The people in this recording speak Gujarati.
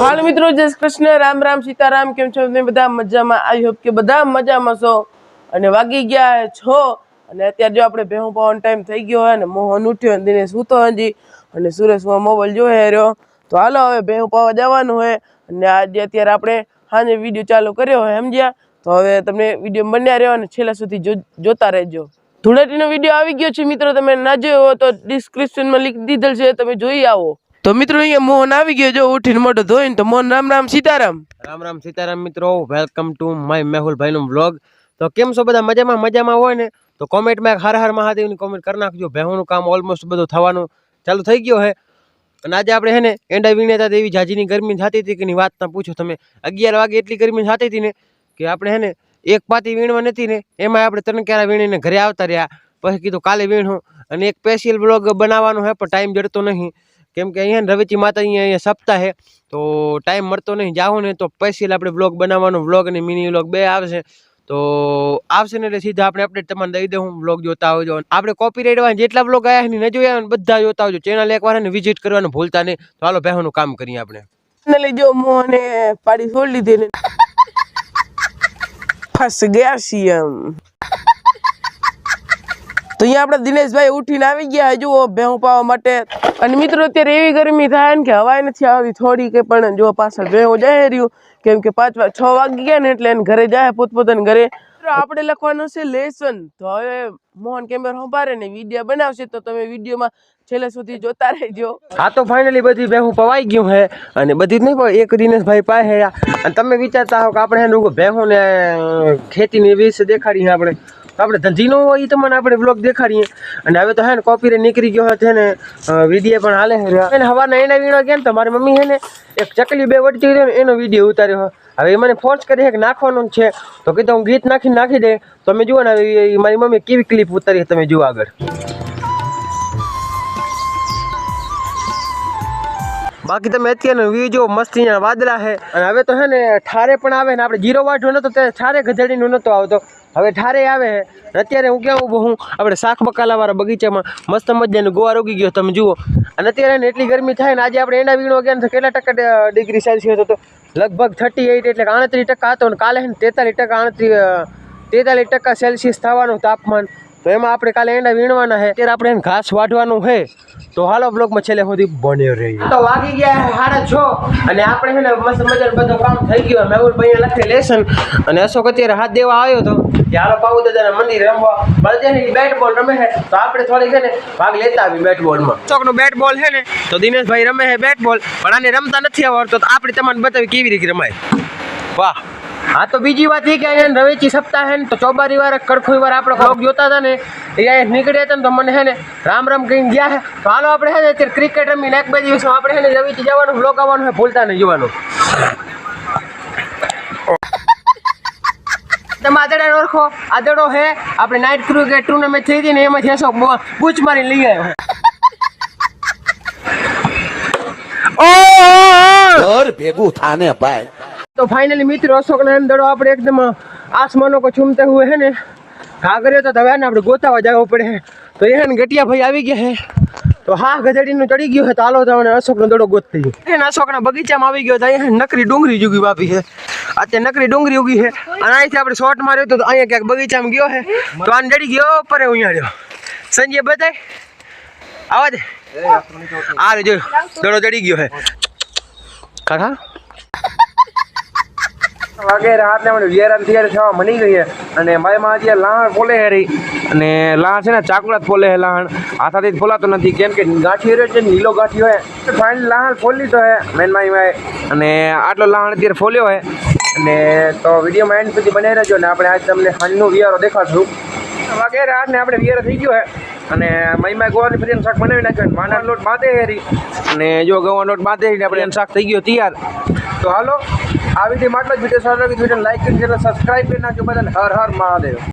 હાલ મિત્રો જય કૃષ્ણ રામ રામ સીતારામ કેમ છો તમે બધા મજામાં આઈ હોપ કે બધા મજામાં છો અને વાગી ગયા 6 અને અત્યારે જો આપણે ભેહું પાવાનો ટાઈમ થઈ ગયો હોય ને મોહન ઉઠ્યો અને દિનેશ સૂતો હજી અને સુરેશ મોબાઈલ જોઈ રહ્યો તો હાલો હવે ભેહું પાવા જવાનું હોય અને આજે અત્યારે આપણે હાને વિડીયો ચાલુ કર્યો હોય સમજ્યા તો હવે તમને વિડીયો બન્યા રહ્યો અને છેલ્લા સુધી જોતા રહેજો ધૂળેટીનો વિડીયો આવી ગયો છે મિત્રો તમે ના જોયો હોય તો ડિસ્ક્રિપ્શનમાં લિંક દીધેલ છે તમે જોઈ આવો તો મિત્રો અહીંયા મોહન આવી ગયો જો ઉઠીને મોઢો ધોઈને તો મોહન રામ રામ સીતારામ મિત્રો વેલકમ ટુ માય મેહુલભાઈ નો વ્લોગ તો કેમ છો બધા મજામાં હોય ને તો કોમેન્ટમાં હર હર મહાદેવની કોમેન્ટ કરી નાખજો ભેહુંનું કામ ઓલમોસ્ટ બધું થવાનું ચાલુ થઈ ગયો હે અને આજે આપણે હે ને એંડા વીણે હતા એવી જાજીની ગરમી થતી હતી કે ની વાત ના પૂછો તમે 11 વાગે એટલી ગરમી થતી હતી ને કે આપણે હે ને એક પાતી વીણવા નથી ને એમાં આપણે 3 કેરા વીણીને ઘરે આવતા રહ્યા પછી કીધું કાલે વીણું અને એક સ્પેશિયલ વ્લોગ બનાવવાનો હે પણ ટાઈમ જડતો નહીં કેમ કે અહીંયા રવેચી માતા અહીંયા સપ્તાહ હે તો ટાઈમ મળતો નહીં જાઓ ને તો સ્પેશિયલ આપણે વ્લોગ બનાવવાનો વ્લોગ અને મિની વ્લોગ બે આવશે તો આવશે ને એટલે સીધા આપણે અપડેટ તમને દઈ દઉં વ્લોગ જોતા આવજો આપણે કોપીરાઇટ વાળા જેટલા વ્લોગ આવ્યા ને ન જોયા બધા જોતા આવજો ચેનલ એકવાર ને વિઝિટ કરવાનું ભૂલતા નહીં તો હાલો ભેહુંનું કામ કરીએ આપણે લઈ જો મોહને પાડી છોડી લીધી ને ફસ ગયા છીએ તો અહીંયા આપણે દિનેશભાઈ ઉઠીને આવી ગયા જુઓ ભેહું પાવા માટે અને મિત્રો અત્યારે એવી ગરમી થાય ને કે હવાય નથી આવતી થોડી કે પણ જો પાછળ ભેહું જાય રહ્યું કેમ કે 6 વાગી ગયા ને એટલે એને ઘરે જાય પોતપોતાના ઘરે આપણે લખવાનું છે લેસન તો હવે મોહન કેમેરા સંભાળે ને વિડીયો બનાવશે તો તમે વિડીયોમાં છેલ્લે સુધી જોતા રહેજો હા તો ફાઇનલી બધી ભેહું પવાઈ ગયું હે અને બધી જ નહીં પણ એક દિનેશભાઈ પાસે અને તમે વિચારતા હો કે આપણે એનું ભેહું ને ખેતીની વિશે દેખાડીએ આપણે ધંધીનો હોય તમને આપણે બ્લોગ દેખાડીએ અને હવે તો હે ને કોપીરાઇટ નીકળી ગયો છે ને વિડીયો પણ હાલે છે ને હવાના એના વીણો ગયા ને તો મારી મમ્મી હે ને એક ચકલી બે વટકી ને એનો વિડીયો ઉતાર્યો હવે મને ફોર્સ કરી કે નાખવાનું છે તો કીધું હું ગીત નાખી દે તો તમે જુઓ ને મારી મમ્મી કેવી ક્લિપ ઉતારી તમે જુઓ આગળ બાકી તમે અત્યારનો વ્યૂ જો મસ્ત અહીંયા વાદળા છે અને હવે તો હે ને ઠારે પણ આવે ને આપણે જીરો વાઢો નતો તે ઠારે ગધેડીનો નતો આવતો હવે ઠારે આવે છે અત્યારે હું ક્યાં ઊભો હું આપણે શાક બકાલાવાળા બગીચામાં મસ્ત મજાનું ગોવાર ઉગી ગયો તમે જુઓ અને અત્યારે ને એટલી ગરમી થાય ને આજે આપણે એના વીણો ગયા ને કેટલા ટકા ડિગ્રી સેલ્સિયસ હતો લગભગ 38 એટલે 38% હતો ને કાલે 43% સેલ્સિયસ થવાનું તાપમાન તો એમાં આપણે કાલે એંડા વીણવાના છે ત્યારે આપણે ઘાસ વાઢવાનું છે તો હાલો બ્લોગમાં છેલ્લે સુધી બન્યો રહીએ તો વાગી ગયા 6:30 અને આપણે છે ને મસ્ત મજાનું બધું કામ થઈ ગયું મેહુલભાઈ લખે લેસન અને અશોક અત્યારે હાથ દેવા આવ્યો હતો કે હાલો પાઉ દાદાના મંદિર રમવા બળદેવની બેટ બોલ રમે છે તો આપણે થોડી છે ને ભાગ લેતા આવી બેટ બોલમાં અશોકનો બેટ બોલ છે ને તો દિનેશભાઈ રમે છે બેટ બોલ પણ આને રમતા નથી આવડતો તો આપણે તમને બતાવી કેવી રીતે રમાય વાહ હા તો બીજી વાત એ કે અહીંયા રવેચી સપ્તાહ હે ને તો ચોબારી વાર કડખોઈ વાર આપણે વ્લોગ જોતા હતા ને એ નીકળ્યા હતા ને તો મને હે ને રામ રામ કહીને ગયા છે તો હાલો આપણે હે ને અત્યારે ક્રિકેટ રમીને 1-2 દિવસમાં આપણે હે ને રવેચી જવાનું વ્લોગ આવવાનું છે ભૂલતા નહીં જોવાનું તમે આદડા ઓળખો આદડો હે આપણે નાઇટ ક્રિકેટ ટુર્નામેન્ટ થઈ હતી ને એમાંથી અશોક બૂચ મારીને લઈ આવ્યો ભેગું થાને ભાઈ તો ફાઇનલી મિત્રો અશોકના દડો આપણે એકદમ આસમાનો કો ચૂમતે હુએ હે ને ઘા કર્યો તો હવે ને આપણે ગોતાવા જવું પડે તો એ ને ગટિયા ભાઈ આવી ગયા હે તો હા ગધેડીનું ચડી ગયું છે તો હાલો તો અશોકનો દડો ગોતતી એને અશોકના બગીચામાં આવી ગયો તો અહીંયા નકરી ડુંગળી જુગી વાપી છે અત્યારે નકરી ડુંગળી ઉગી છે અને અહીંથી આપણે શોર્ટ માર્યો તો અહીંયા ક્યાંક બગીચામાં ગયો છે તો આને ચડી ગયો પર અહીંયા રહ્યો સંજય બતાય આવા દે આ રે જો દડો ચડી ગયો છે કાકા વગેરે હાથને મને વિયારામ તૈયાર થવા મળી ગઈ છે અને મારી માં જે લાહણ ફોલે હે રહી અને લાહણ છે ને ચાકુડા ફોલે હે લાહણ હાથાથી ફોલાતો નથી કેમ કે ગાંઠી રહ્યો છે નીલો ગાંઠી હોય ફાઇનલ લાહણ ફોલી તો હે મેન માઈ અને આટલો લાહણ અત્યારે ફોલ્યો હે અને તો વિડીયોમાં એન્ડ સુધી બનાવી રહેજો ને આપણે આજ તમને સાંજનો વિયારો દેખાડશું વગેરે હાથને આપણે વિયારો થઈ ગયો હે અને મહીમાં ગોવાની ફરીનું શાક બનાવી નાખ્યું માના લોટ બાંધે હેરી અને જો ગવાનો લોટ બાંધે હેરી આપણે શાક થઈ ગયો તૈયાર તો હાલો આ વિડીયોમાં આટલો જ વિડીયો સારો લાગે વિડીયો લાઈક કરી ચેનલ સબસ્ક્રાઈબ કરી નાખજો બધાને હર હર મહાદેવ